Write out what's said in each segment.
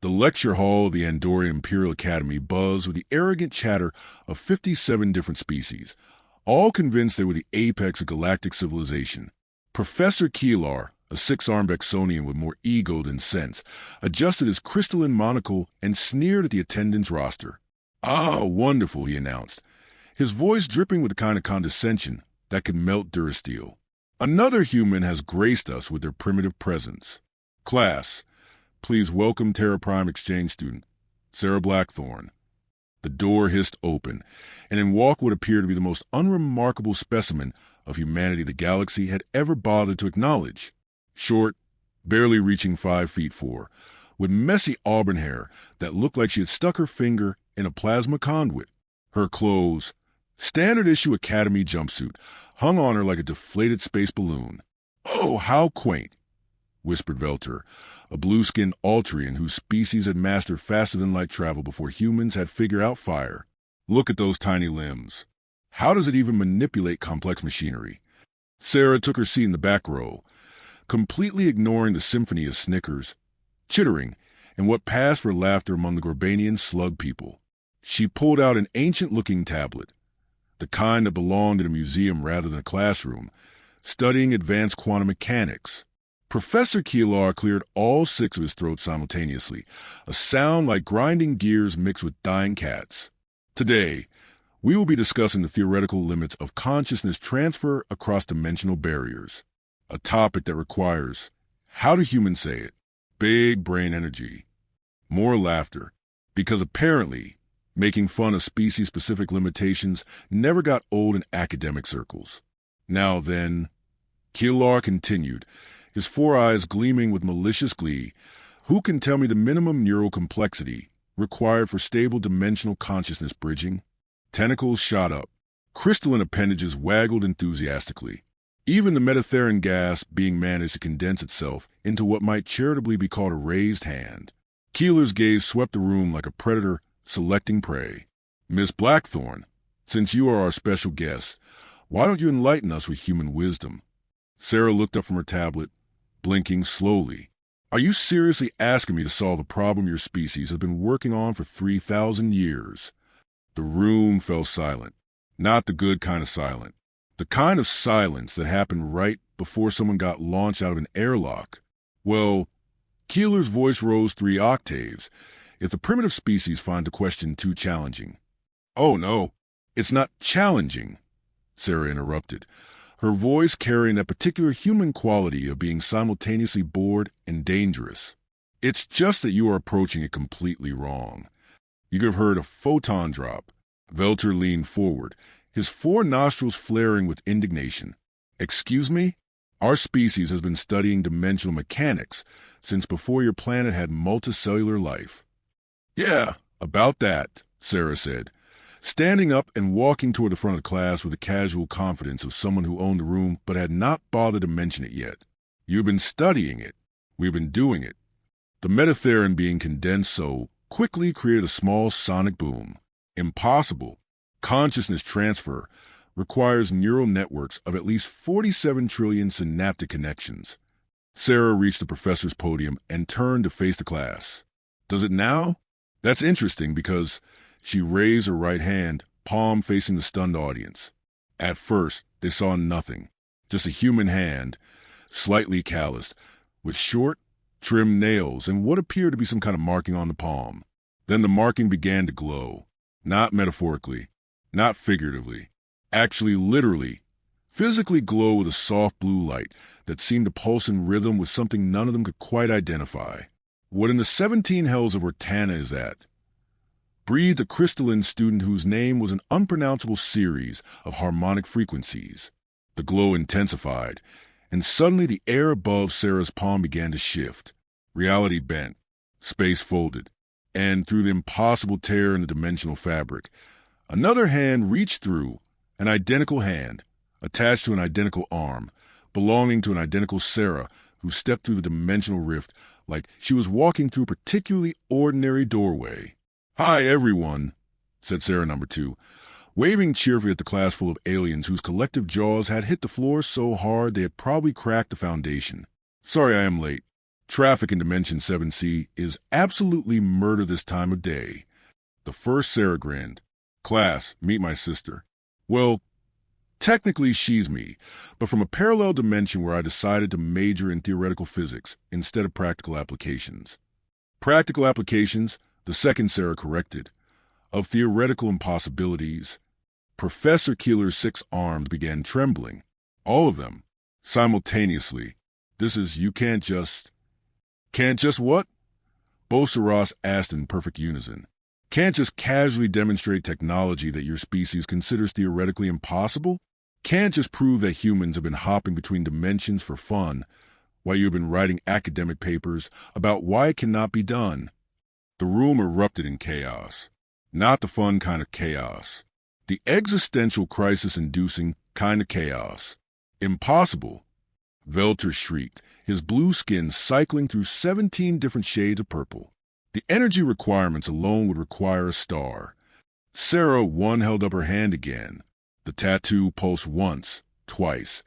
The lecture hall of the Andorian Imperial Academy buzzed with the arrogant chatter of 57 different species, all convinced they were the apex of galactic civilization. Professor Keelar, a six-armed Exonian with more ego than sense, adjusted his crystalline monocle and sneered at the attendance roster. "Ah, wonderful," he announced, his voice dripping with the kind of condescension that could melt durasteel. "Another human has graced us with their primitive presence. Class, please welcome Terra Prime exchange student, Sara Blackthorne." The door hissed open, and in walked what appeared to be the most unremarkable specimen of humanity the galaxy had ever bothered to acknowledge. Short, barely reaching 5'4", with messy auburn hair that looked like she had stuck her finger in a plasma conduit. Her clothes, standard issue Academy jumpsuit, hung on her like a deflated space balloon. "Oh, how quaint," whispered Velter, a blue-skinned Altrian whose species had mastered faster-than-light travel before humans had figured out fire. "Look at those tiny limbs. How does it even manipulate complex machinery?" Sara took her seat in the back row, completely ignoring the symphony of snickers, chittering, and what passed for laughter among the Gorbanian slug people. She pulled out an ancient-looking tablet, the kind that belonged in a museum rather than a classroom, studying advanced quantum mechanics. Professor Keelar cleared all six of his throats simultaneously, a sound like grinding gears mixed with dying cats. "Today, we will be discussing the theoretical limits of consciousness transfer across dimensional barriers, a topic that requires, how do humans say it, big brain energy." More laughter, because apparently making fun of species-specific limitations never got old in academic circles. "Now then," Keelar continued, his four eyes gleaming with malicious glee, "who can tell me the minimum neural complexity required for stable dimensional consciousness bridging?" Tentacles shot up. Crystalline appendages waggled enthusiastically. Even the metatheran gas being managed to condense itself into what might charitably be called a raised hand. Keelar's gaze swept the room like a predator selecting prey. "Miss Blackthorne, since you are our special guest, why don't you enlighten us with human wisdom?" Sara looked up from her tablet, blinking slowly. "Are you seriously asking me to solve a problem your species has been working on for 3,000 years? The room fell silent. Not the good kind of silent. The kind of silence that happened right before someone got launched out of an airlock. "Well," Keelar's voice rose 3 octaves, "if the primitive species find the question too challenging—" "Oh, no, it's not challenging," Sara interrupted, her voice carrying that particular human quality of being simultaneously bored and dangerous. "It's just that you are approaching it completely wrong. You could have heard a photon drop." Velter leaned forward, his 4 nostrils flaring with indignation. "Excuse me? Our species has been studying dimensional mechanics since before your planet had multicellular life." "Yeah, about that," Sara said, standing up and walking toward the front of the class with the casual confidence of someone who owned the room but had not bothered to mention it yet. "You've been studying it. We've been doing it." The metatheran being condensed so quickly created a small sonic boom. "Impossible. Consciousness transfer requires neural networks of at least 47 trillion synaptic connections." Sara reached the professor's podium and turned to face the class. "Does it now? That's interesting because—" She raised her right hand, palm facing the stunned audience. At first, they saw nothing, just a human hand, slightly calloused, with short, trimmed nails and what appeared to be some kind of marking on the palm. Then the marking began to glow, not metaphorically, not figuratively, actually literally, physically glow with a soft blue light that seemed to pulse in rhythm with something none of them could quite identify. "What in the 17 hells of Ortana is that?" breathed a crystalline student whose name was an unpronounceable series of harmonic frequencies. The glow intensified, and suddenly the air above Sara's palm began to shift. Reality bent, space folded, and through the impossible tear in the dimensional fabric, another hand reached through, an identical hand, attached to an identical arm, belonging to an identical Sara, who stepped through the dimensional rift like she was walking through a particularly ordinary doorway. "Hi, everyone," said Sara number 2, waving cheerfully at the class full of aliens whose collective jaws had hit the floor so hard they had probably cracked the foundation. "Sorry I am late. Traffic in Dimension 7C is absolutely murder this time of day. The first Sara grinned. Class, meet my sister. Well, technically she's me, but from a parallel dimension where I decided to major in theoretical physics instead of practical applications. Practical applications, the second Sara corrected. Of theoretical impossibilities. Professor Keelar's 6 arms began trembling. All of them. Simultaneously. This is you can't just... Can't just what? Both Saras asked in perfect unison. Can't just casually demonstrate technology that your species considers theoretically impossible? Can't just prove that humans have been hopping between dimensions for fun while you've been writing academic papers about why it cannot be done? The room erupted in chaos. Not the fun kind of chaos. The existential crisis-inducing kind of chaos. Impossible. Velter shrieked, his blue skin cycling through 17 different shades of purple. The energy requirements alone would require a star. Sara held up her hand again. The tattoo pulsed once, twice,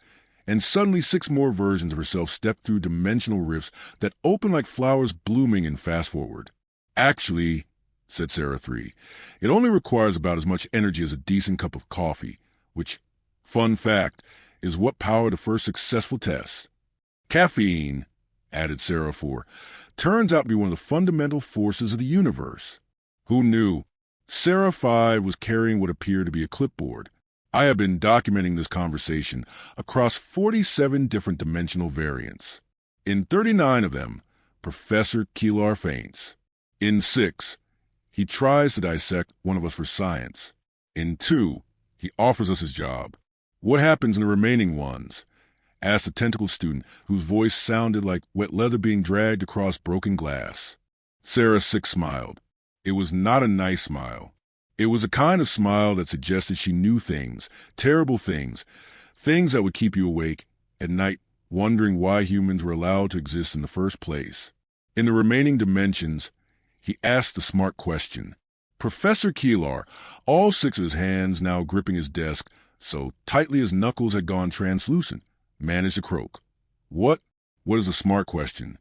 and suddenly 6 more versions of herself stepped through dimensional rifts that opened like flowers blooming in fast forward. Actually, said Sara 3, it only requires about as much energy as a decent cup of coffee, which, fun fact, is what powered the first successful test. Caffeine, added Sara 4, turns out to be one of the fundamental forces of the universe. Who knew? Sara 5 was carrying what appeared to be a clipboard. I have been documenting this conversation across 47 different dimensional variants. In 39 of them, Professor Keelar faints. In 6, he tries to dissect one of us for science. In 2, he offers us his job. What happens in the remaining ones? Asked a tentacle student whose voice sounded like wet leather being dragged across broken glass. Sara 6 smiled. It was not a nice smile. It was a kind of smile that suggested she knew things, terrible things, things that would keep you awake at night wondering why humans were allowed to exist in the first place. In the remaining dimensions, he asked the smart question. Professor Keelar, all 6 of his hands now gripping his desk so tightly his knuckles had gone translucent, managed to croak. What is the smart question?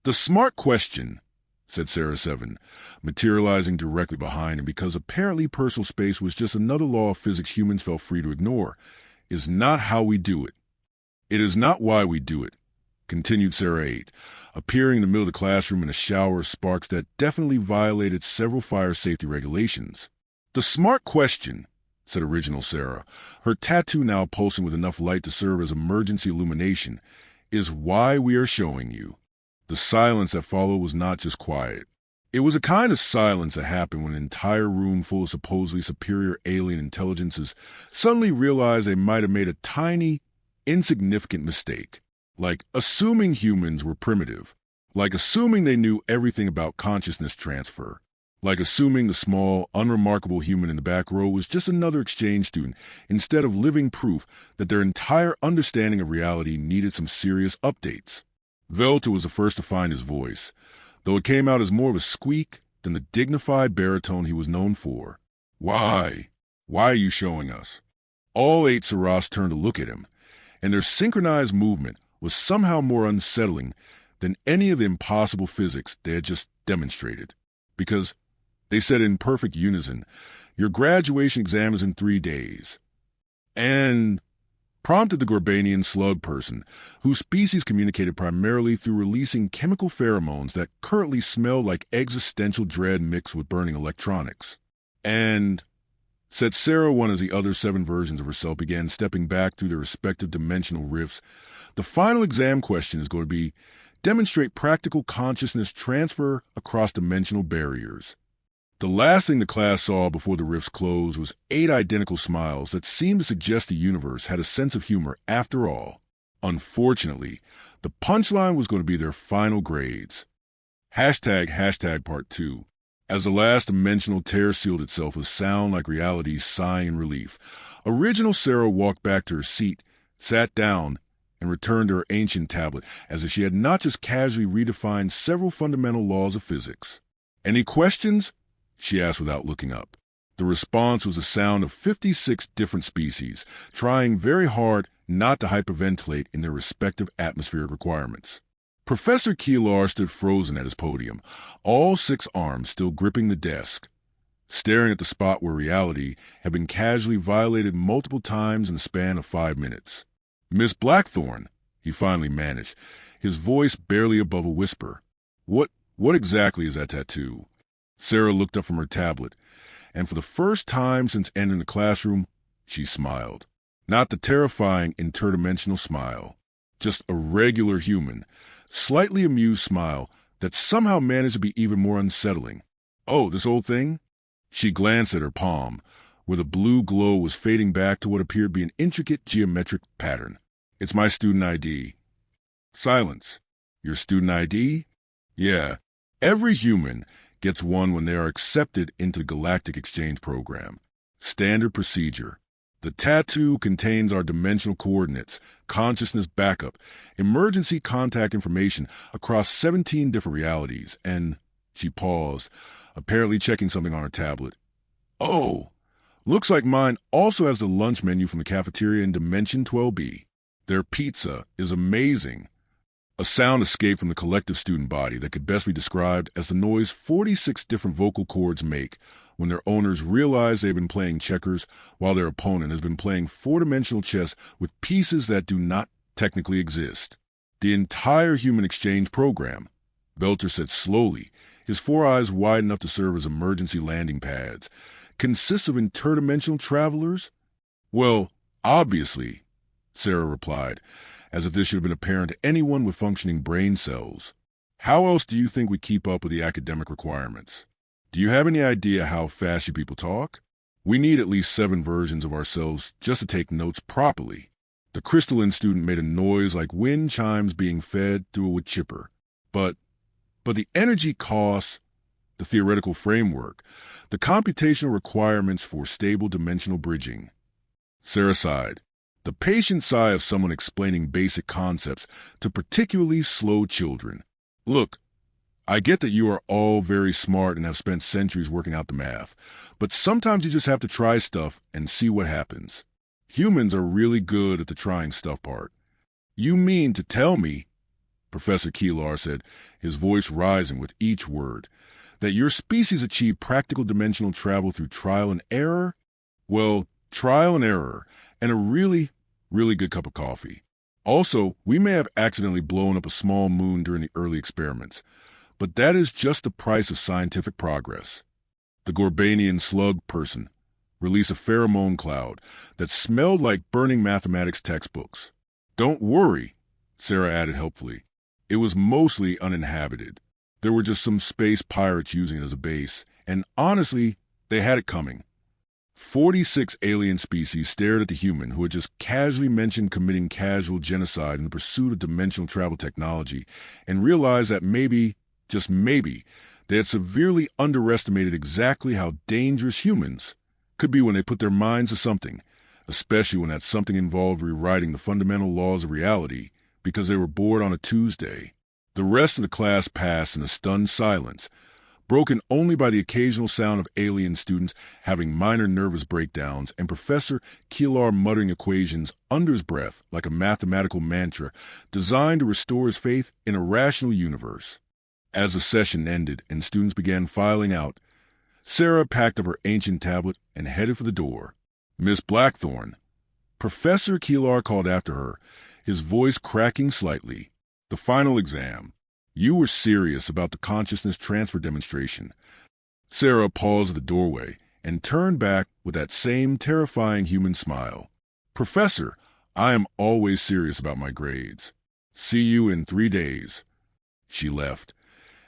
The smart question, said Sara 7, materializing directly behind him because apparently personal space was just another law of physics humans felt free to ignore, is not how we do it. It is not why we do it, continued Sara 8, appearing in the middle of the classroom in a shower of sparks that definitely violated several fire safety regulations. The smart question, said original Sara, her tattoo now pulsing with enough light to serve as emergency illumination, is why we are showing you. The silence that followed was not just quiet. It was a kind of silence that happened when an entire room full of supposedly superior alien intelligences suddenly realized they might have made a tiny, insignificant mistake. Like assuming humans were primitive. Like assuming they knew everything about consciousness transfer. Like assuming the small, unremarkable human in the back row was just another exchange student instead of living proof that their entire understanding of reality needed some serious updates. Velter was the first to find his voice, though it came out as more of a squeak than the dignified baritone he was known for. Why? Why are you showing us? All 8 Saras turned to look at him, and their synchronized movement was somehow more unsettling than any of the impossible physics they had just demonstrated. Because, they said in perfect unison, your graduation exam is in 3 days. And... prompted the Gorbanian slug person, whose species communicated primarily through releasing chemical pheromones that currently smelled like existential dread mixed with burning electronics. And, said Sara 1 as the other 7 versions of herself began stepping back through their respective dimensional rifts, the final exam question is going to be, demonstrate practical consciousness transfer across dimensional barriers. The last thing the class saw before the rifts closed was 8 identical smiles that seemed to suggest the universe had a sense of humor after all. Unfortunately, the punchline was going to be their final grades. ## part 2. As the last dimensional tear sealed itself with sound like reality's sigh in relief, original Sara walked back to her seat, sat down, and returned to her ancient tablet as if she had not just casually redefined several fundamental laws of physics. Any questions? She asked without looking up. The response was the sound of 56 different species, trying very hard not to hyperventilate in their respective atmospheric requirements. Professor Keelar stood frozen at his podium, all 6 arms still gripping the desk, staring at the spot where reality had been casually violated multiple times in the span of 5 minutes. "Miss Blackthorne," he finally managed, his voice barely above a whisper. What exactly is that tattoo?" Sara looked up from her tablet, and for the first time since entering the classroom, she smiled. Not the terrifying interdimensional smile, just a regular human, slightly amused smile that somehow managed to be even more unsettling. "Oh, this old thing?" She glanced at her palm, where the blue glow was fading back to what appeared to be an intricate geometric pattern. "It's my student ID." Silence. "Your student ID?" "Yeah. Every human gets one when they are accepted into the Galactic exchange program. Standard procedure. The tattoo contains our dimensional coordinates, consciousness backup, emergency contact information across 17 different realities, and..." She paused, apparently checking something on her tablet. "Oh, looks like mine also has the lunch menu from the cafeteria in Dimension 12B. Their pizza is amazing." A sound escaped from the collective student body that could best be described as the noise 46 different vocal cords make when their owners realize they've been playing checkers while their opponent has been playing 4-dimensional chess with pieces that do not technically exist. "The entire human exchange program," Belter said slowly, his 4 eyes wide enough to serve as emergency landing pads, "consists of interdimensional travelers?" "Well, obviously," Sara replied, as if this should have been apparent to anyone with functioning brain cells. "How else do you think we keep up with the academic requirements? Do you have any idea how fast you people talk? We need at least 7 versions of ourselves just to take notes properly." The crystalline student made a noise like wind chimes being fed through a wood chipper. But the energy costs, the theoretical framework, the computational requirements for stable dimensional bridging." Sara sighed, the patient sigh of someone explaining basic concepts to particularly slow children. "Look, I get that you are all very smart and have spent centuries working out the math, but sometimes you just have to try stuff and see what happens. Humans are really good at the trying stuff part." "You mean to tell me," Professor Keelar said, his voice rising with each word, "that your species achieved practical dimensional travel through trial and error?" "Well, trial and error, and a really, really good cup of coffee. Also, we may have accidentally blown up a small moon during the early experiments, but that is just the price of scientific progress." The Gorbanian slug person released a pheromone cloud that smelled like burning mathematics textbooks. "Don't worry," Sara added helpfully. "It was mostly uninhabited. There were just some space pirates using it as a base, and honestly, they had it coming." 46 alien species stared at the human who had just casually mentioned committing casual genocide in the pursuit of dimensional travel technology and realized that maybe, just maybe, they had severely underestimated exactly how dangerous humans could be when they put their minds to something, especially when that something involved rewriting the fundamental laws of reality because they were bored on a Tuesday. The rest of the class passed in a stunned silence, broken only by the occasional sound of alien students having minor nervous breakdowns and Professor Keelar muttering equations under his breath like a mathematical mantra designed to restore his faith in a rational universe. As the session ended and students began filing out, Sara packed up her ancient tablet and headed for the door. "Miss Blackthorne," Professor Keelar called after her, his voice cracking slightly. "The final exam. You were serious about the consciousness transfer demonstration." Sara paused at the doorway and turned back with that same terrifying human smile. "Professor, I am always serious about my grades. See you in 3 days." She left,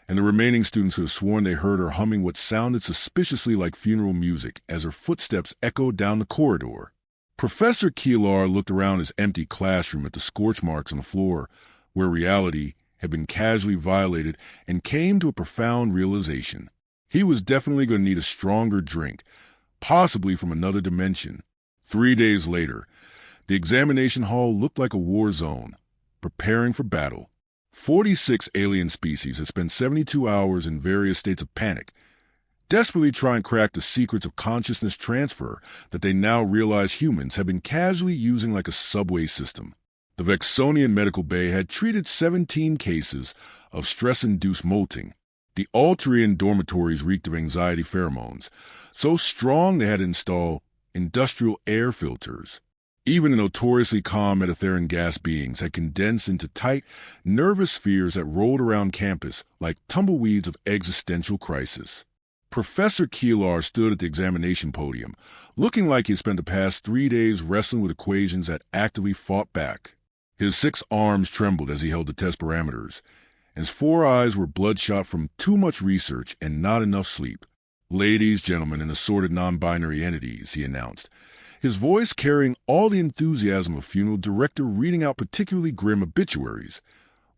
and the remaining students could have sworn they heard her humming what sounded suspiciously like funeral music as her footsteps echoed down the corridor. Professor Keelar looked around his empty classroom at the scorch marks on the floor where reality had been casually violated and came to a profound realization. He was definitely going to need a stronger drink, possibly from another dimension. 3 days later, the examination hall looked like a war zone, preparing for battle. 46 alien species had spent 72 hours in various states of panic, desperately trying to crack the secrets of consciousness transfer that they now realize humans have been casually using like a subway system. The Vexonian Medical Bay had treated 17 cases of stress-induced molting. The Alterian dormitories reeked of anxiety pheromones, so strong they had to install industrial air filters. Even the notoriously calm Metatheran gas beings had condensed into tight, nervous spheres that rolled around campus like tumbleweeds of existential crisis. Professor Keelar stood at the examination podium, looking like he had spent the past 3 days wrestling with equations that actively fought back. His 6 arms trembled as he held the test parameters, and his 4 eyes were bloodshot from too much research and not enough sleep. "Ladies, gentlemen, and assorted non-binary entities," he announced, his voice carrying all the enthusiasm of a funeral director reading out particularly grim obituaries.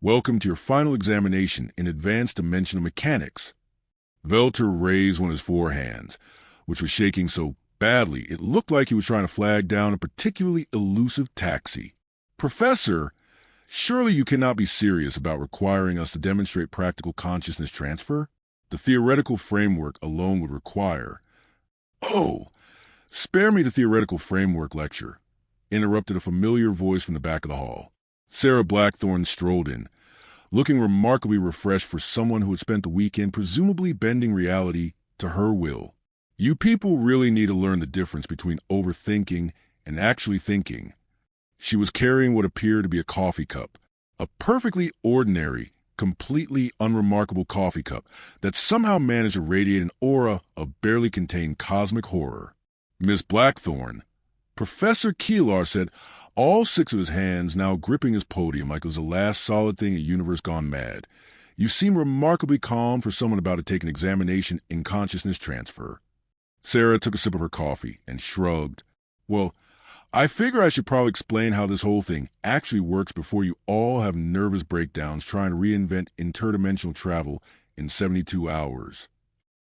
"Welcome to your final examination in advanced dimensional mechanics." Velter raised one of his 4 hands, which was shaking so badly it looked like he was trying to flag down a particularly elusive taxi. "Professor, surely you cannot be serious about requiring us to demonstrate practical consciousness transfer? The theoretical framework alone would require—" "Oh, spare me the theoretical framework lecture," interrupted a familiar voice from the back of the hall. Sara Blackthorne strolled in, looking remarkably refreshed for someone who had spent the weekend presumably bending reality to her will. "You people really need to learn the difference between overthinking and actually thinking." She was carrying what appeared to be a coffee cup, a perfectly ordinary, completely unremarkable coffee cup that somehow managed to radiate an aura of barely contained cosmic horror. "Miss Blackthorne," Professor Keelar said, all 6 of his hands now gripping his podium like it was the last solid thing in a universe gone mad, "you seem remarkably calm for someone about to take an examination in consciousness transfer." Sara took a sip of her coffee and shrugged. "Well, I figure I should probably explain how this whole thing actually works before you all have nervous breakdowns trying to reinvent interdimensional travel in 72 hours.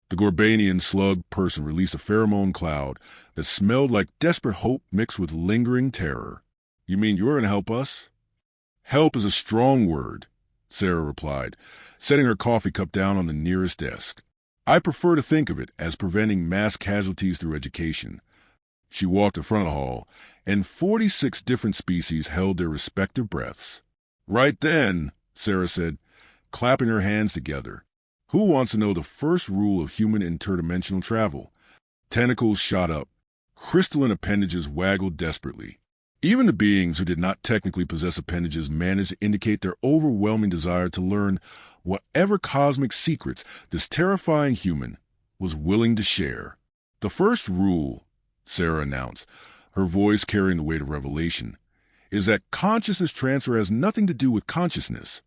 The Gorbanian slug person released a pheromone cloud that smelled like desperate hope mixed with lingering terror. "You mean you're going to help us?" "Help is a strong word," Sara replied, setting her coffee cup down on the nearest desk. "I prefer to think of it as preventing mass casualties through education." She walked in front of the hall, and 46 different species held their respective breaths. "Right then," Sara said, clapping her hands together. "Who wants to know the first rule of human interdimensional travel?" Tentacles shot up. Crystalline appendages waggled desperately. Even the beings who did not technically possess appendages managed to indicate their overwhelming desire to learn whatever cosmic secrets this terrifying human was willing to share. "The first rule," Sara announced, her voice carrying the weight of revelation, "is that consciousness transfer has nothing to do with consciousness.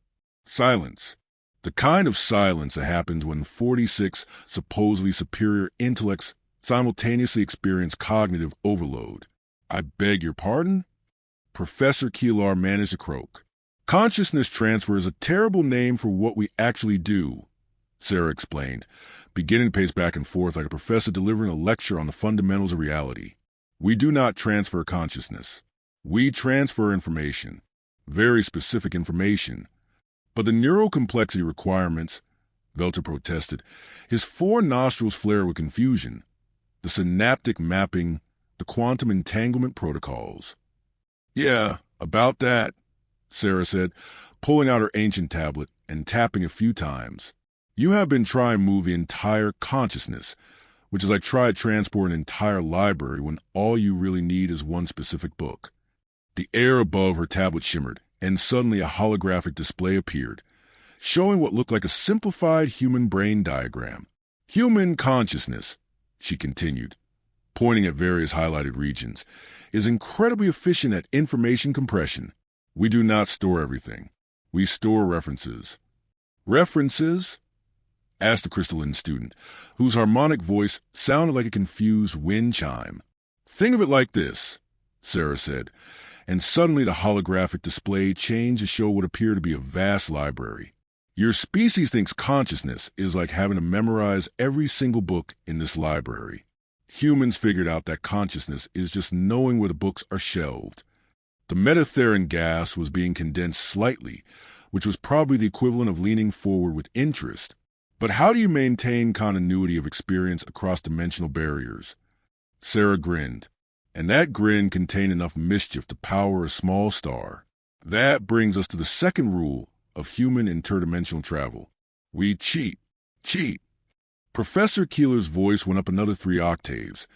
Silence. The kind of silence that happens when 46 supposedly superior intellects simultaneously experience cognitive overload." "I beg your pardon?" Professor Keelar managed to croak. "Consciousness transfer is a terrible name for what we actually do," Sara explained, beginning to pace back and forth like a professor delivering a lecture on the fundamentals of reality. "We do not transfer consciousness. We transfer information, very specific information. But the neural complexity requirements," Velter protested, his 4 nostrils flared with confusion, "the synaptic mapping, the quantum entanglement protocols." "Yeah, about that," Sara said, pulling out her ancient tablet and tapping a few times. "You have been trying to move the entire consciousness, which is like trying to transport an entire library when all you really need is one specific book." The air above her tablet shimmered, and suddenly a holographic display appeared, showing what looked like a simplified human brain diagram. "Human consciousness," she continued, pointing at various highlighted regions, "is incredibly efficient at information compression. We do not store everything. We store references." "References?" asked the crystalline student, whose harmonic voice sounded like a confused wind chime. "Think of it like this," Sara said, and suddenly the holographic display changed to show what appeared to be a vast library. "Your species thinks consciousness is like having to memorize every single book in this library. Humans figured out that consciousness is just knowing where the books are shelved. The Metatheran gas was being condensed slightly, which was probably the equivalent of leaning forward with interest. But how do you maintain continuity of experience across dimensional barriers?" Sara grinned, and that grin contained enough mischief to power a small star. That brings us to the second rule of human interdimensional travel. We cheat. Cheat. Professor Keelar's voice went up another 3 octaves,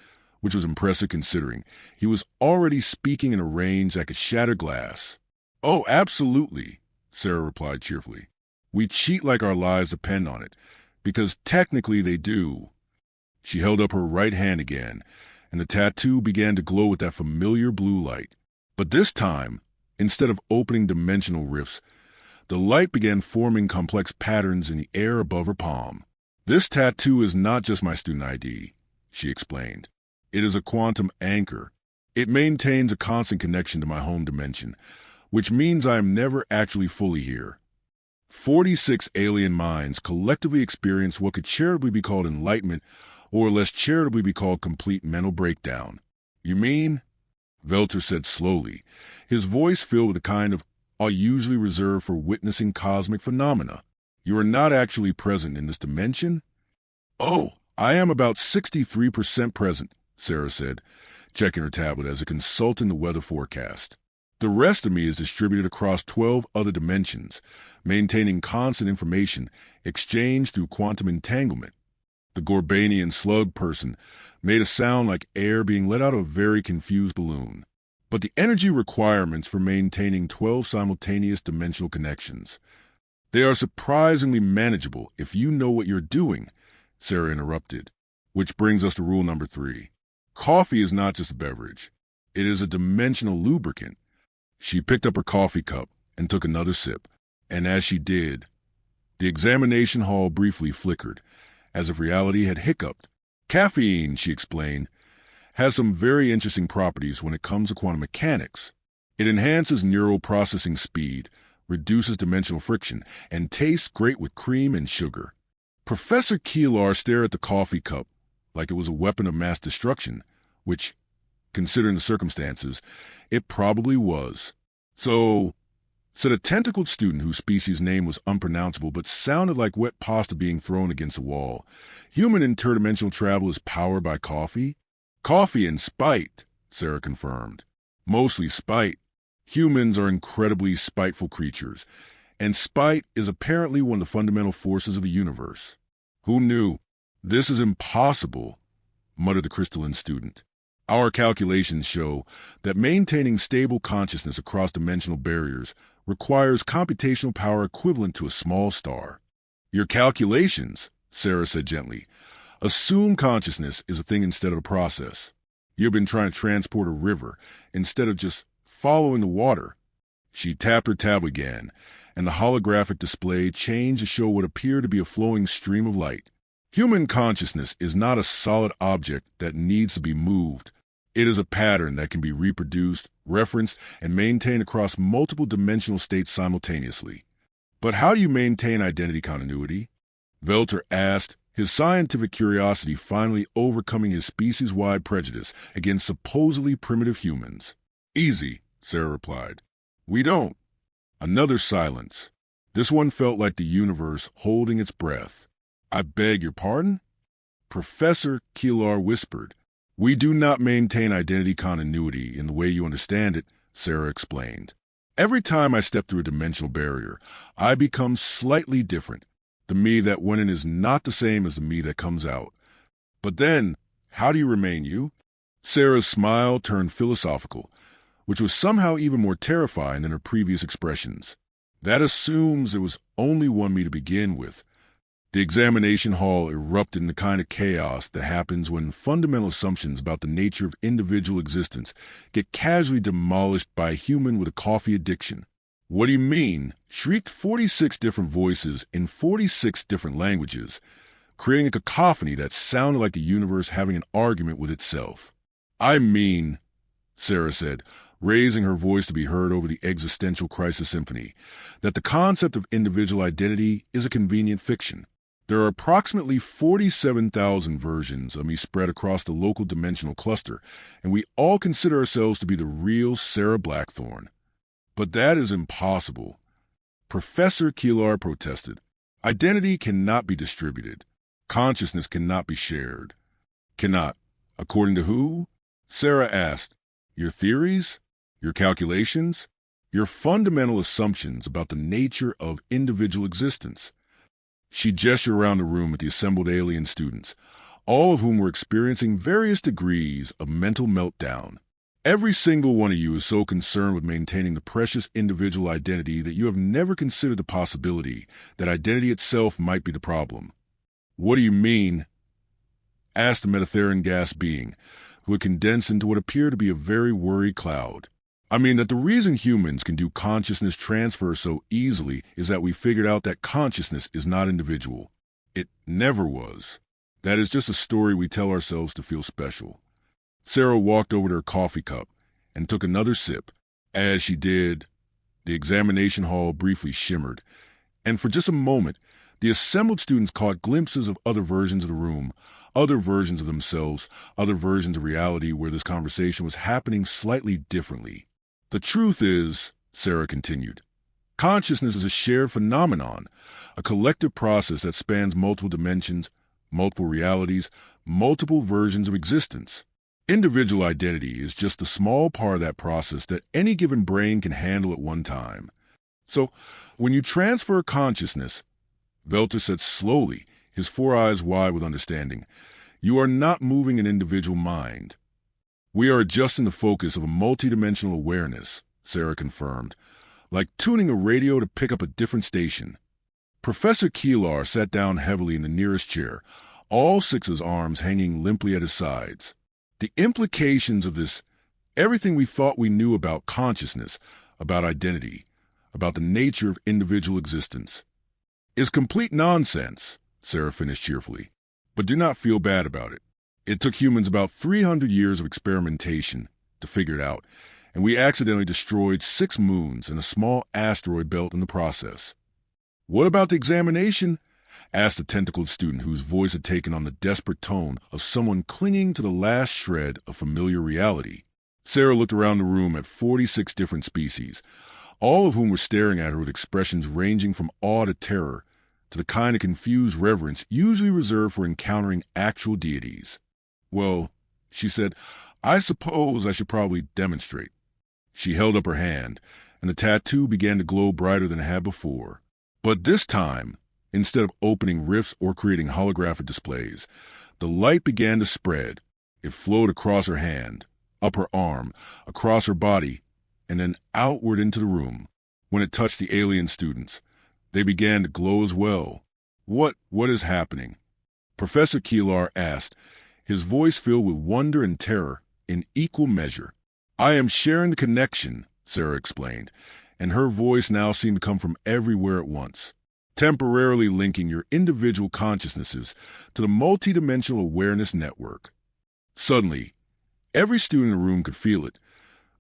which was impressive considering he was already speaking in a range that could shatter glass. Oh, absolutely, Sara replied cheerfully. We cheat like our lives depend on it, because technically they do. She held up her right hand again, and the tattoo began to glow with that familiar blue light. But this time, instead of opening dimensional rifts, the light began forming complex patterns in the air above her palm. This tattoo is not just my student ID, she explained. It is a quantum anchor. It maintains a constant connection to my home dimension, which means I am never actually fully here. 46 alien minds collectively experience what could charitably be called enlightenment, or less charitably be called complete mental breakdown. You mean? Velter said slowly, his voice filled with the kind of awe usually reserved for witnessing cosmic phenomena. You are not actually present in this dimension? Oh, I am about 63% present, Sara said, checking her tablet as a consulting the weather forecast. The rest of me is distributed across 12 other dimensions, maintaining constant information exchanged through quantum entanglement. The Gorbanian slug person made a sound like air being let out of a very confused balloon. But the energy requirements for maintaining 12 simultaneous dimensional connections, they are surprisingly manageable if you know what you're doing, Sara interrupted, which brings us to rule number 3. Coffee is not just a beverage. It is a dimensional lubricant. She picked up her coffee cup and took another sip, and as she did, the examination hall briefly flickered, as if reality had hiccuped. Caffeine, she explained, has some very interesting properties when it comes to quantum mechanics. It enhances neural processing speed, reduces dimensional friction, and tastes great with cream and sugar. Professor Keelar stared at the coffee cup like it was a weapon of mass destruction, which, considering the circumstances, it probably was. So, said a tentacled student whose species name was unpronounceable but sounded like wet pasta being thrown against a wall, human interdimensional travel is powered by coffee? Coffee and spite, Sara confirmed. Mostly spite. Humans are incredibly spiteful creatures, and spite is apparently one of the fundamental forces of the universe. Who knew? This is impossible, muttered the crystalline student. Our calculations show that maintaining stable consciousness across dimensional barriers requires computational power equivalent to a small star. Your calculations, Sara said gently, assume consciousness is a thing instead of a process. You've been trying to transport a river instead of just following the water. She tapped her tab again, and the holographic display changed to show what appeared to be a flowing stream of light. Human consciousness is not a solid object that needs to be moved. It is a pattern that can be reproduced, referenced, and maintained across multiple dimensional states simultaneously. But how do you maintain identity continuity? Velter asked, his scientific curiosity finally overcoming his species-wide prejudice against supposedly primitive humans. Easy, Sara replied. We don't. Another silence. This one felt like the universe holding its breath. I beg your pardon? Professor Keelar whispered. We do not maintain identity continuity in the way you understand it, Sara explained. Every time I step through a dimensional barrier, I become slightly different. The me that went in is not the same as the me that comes out. But then, how do you remain you? Sara's smile turned philosophical, which was somehow even more terrifying than her previous expressions. That assumes there was only one me to begin with. The examination hall erupted in the kind of chaos that happens when fundamental assumptions about the nature of individual existence get casually demolished by a human with a coffee addiction. What do you mean? Shrieked 46 different voices in 46 different languages, creating a cacophony that sounded like the universe having an argument with itself. I mean, Sara said, raising her voice to be heard over the existential crisis symphony, that the concept of individual identity is a convenient fiction. There are approximately 47,000 versions of me spread across the local dimensional cluster, and we all consider ourselves to be the real Sara Blackthorne. But that is impossible. Professor Keelar protested. Identity cannot be distributed. Consciousness cannot be shared. Cannot. According to who? Sara asked. Your theories? Your calculations? Your fundamental assumptions about the nature of individual existence. She gestured around the room at the assembled alien students, all of whom were experiencing various degrees of mental meltdown. Every single one of you is so concerned with maintaining the precious individual identity that you have never considered the possibility that identity itself might be the problem. What do you mean? Asked the Metatheran gas being, who had condensed into what appeared to be a very worried cloud. I mean that the reason humans can do consciousness transfer so easily is that we figured out that consciousness is not individual. It never was. That is just a story we tell ourselves to feel special. Sara walked over to her coffee cup and took another sip. As she did, the examination hall briefly shimmered, and for just a moment, the assembled students caught glimpses of other versions of the room, other versions of themselves, other versions of reality where this conversation was happening slightly differently. The truth is, Sara continued, consciousness is a shared phenomenon, a collective process that spans multiple dimensions, multiple realities, multiple versions of existence. Individual identity is just a small part of that process that any given brain can handle at one time. So, when you transfer consciousness, Velter said slowly, his four eyes wide with understanding, you are not moving an individual mind. We are adjusting the focus of a multidimensional awareness, Sara confirmed, like tuning a radio to pick up a different station. Professor Keelar sat down heavily in the nearest chair, all six of his arms hanging limply at his sides. The implications of this, everything we thought we knew about consciousness, about identity, about the nature of individual existence, is complete nonsense, Sara finished cheerfully. But do not feel bad about it. It took humans about 300 years of experimentation to figure it out, and we accidentally destroyed 6 moons and a small asteroid belt in the process. What about the examination? Asked a tentacled student whose voice had taken on the desperate tone of someone clinging to the last shred of familiar reality. Sara looked around the room at 46 different species, all of whom were staring at her with expressions ranging from awe to terror, to the kind of confused reverence usually reserved for encountering actual deities. Well, she said, I suppose I should probably demonstrate. She held up her hand, and the tattoo began to glow brighter than it had before. But this time, instead of opening rifts or creating holographic displays, the light began to spread. It flowed across her hand, up her arm, across her body, and then outward into the room. When it touched the alien students, they began to glow as well. What is happening? Professor Keelar asked, his voice filled with wonder and terror in equal measure. I am sharing the connection, Sara explained, and her voice now seemed to come from everywhere at once, temporarily linking your individual consciousnesses to the multidimensional awareness network. Suddenly, every student in the room could feel it,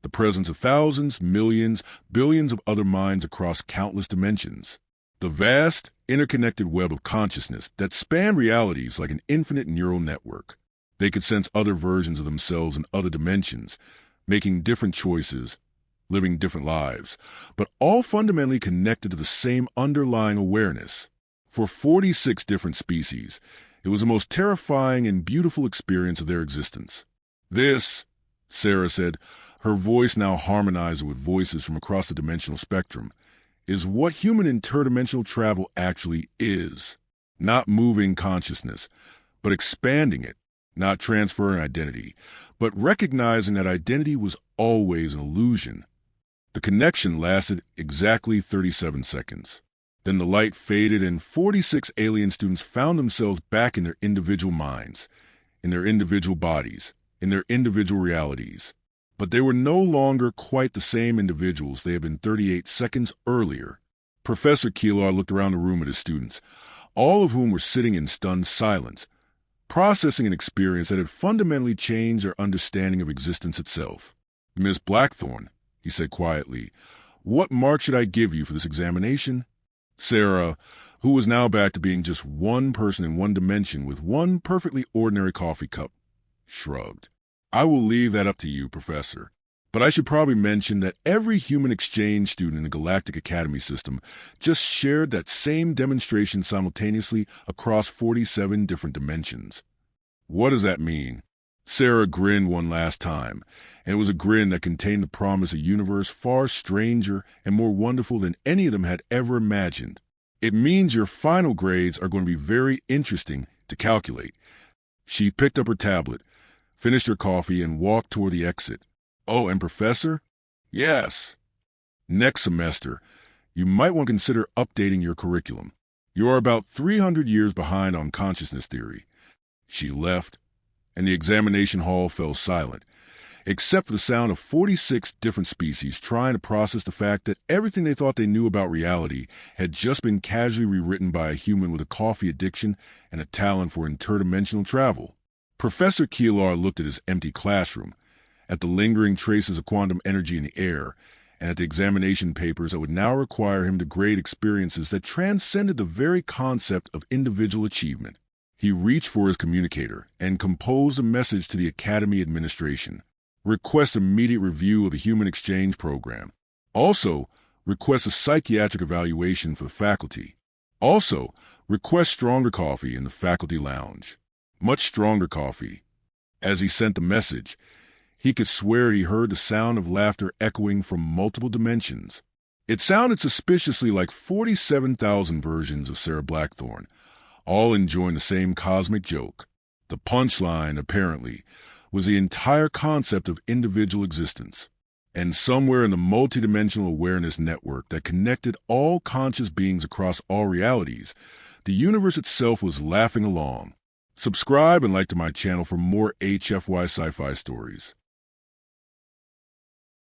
the presence of thousands, millions, billions of other minds across countless dimensions. The vast, interconnected web of consciousness that spanned realities like an infinite neural network. They could sense other versions of themselves in other dimensions, making different choices, living different lives, but all fundamentally connected to the same underlying awareness. For 46 different species, it was the most terrifying and beautiful experience of their existence. This, Sara said, her voice now harmonized with voices from across the dimensional spectrum, is what human interdimensional travel actually is. Not moving consciousness, but expanding it. Not transferring identity, but recognizing that identity was always an illusion. The connection lasted exactly 37 seconds. Then the light faded and 46 alien students found themselves back in their individual minds, in their individual bodies, in their individual realities. But they were no longer quite the same individuals they had been 38 seconds earlier. Professor Keelar looked around the room at his students, all of whom were sitting in stunned silence, processing an experience that had fundamentally changed their understanding of existence itself. Miss Blackthorne, he said quietly, what mark should I give you for this examination? Sara, who was now back to being just one person in one dimension with one perfectly ordinary coffee cup, shrugged. I will leave that up to you, Professor. But I should probably mention that every human exchange student in the Galactic Academy system just shared that same demonstration simultaneously across 47 different dimensions. What does that mean? Sara grinned one last time, and it was a grin that contained the promise of a universe far stranger and more wonderful than any of them had ever imagined. It means your final grades are going to be very interesting to calculate. She picked up her tablet, finished her coffee, and walked toward the exit. Oh, and Professor? Yes. Next semester, you might want to consider updating your curriculum. You are about 300 years behind on consciousness theory. She left, and the examination hall fell silent, except for the sound of 46 different species trying to process the fact that everything they thought they knew about reality had just been casually rewritten by a human with a coffee addiction and a talent for interdimensional travel. Professor Keelar looked at his empty classroom, at the lingering traces of quantum energy in the air, and at the examination papers that would now require him to grade experiences that transcended the very concept of individual achievement. He reached for his communicator and composed a message to the Academy administration. Request immediate review of the Human Exchange Program. Also, request a psychiatric evaluation for the faculty. Also, request stronger coffee in the faculty lounge. Much stronger coffee. As he sent the message, he could swear he heard the sound of laughter echoing from multiple dimensions. It sounded suspiciously like 47,000 versions of Sara Blackthorne, all enjoying the same cosmic joke. The punchline, apparently, was the entire concept of individual existence. And somewhere in the multidimensional awareness network that connected all conscious beings across all realities, the universe itself was laughing along. Subscribe and like to my channel for more HFY sci-fi stories.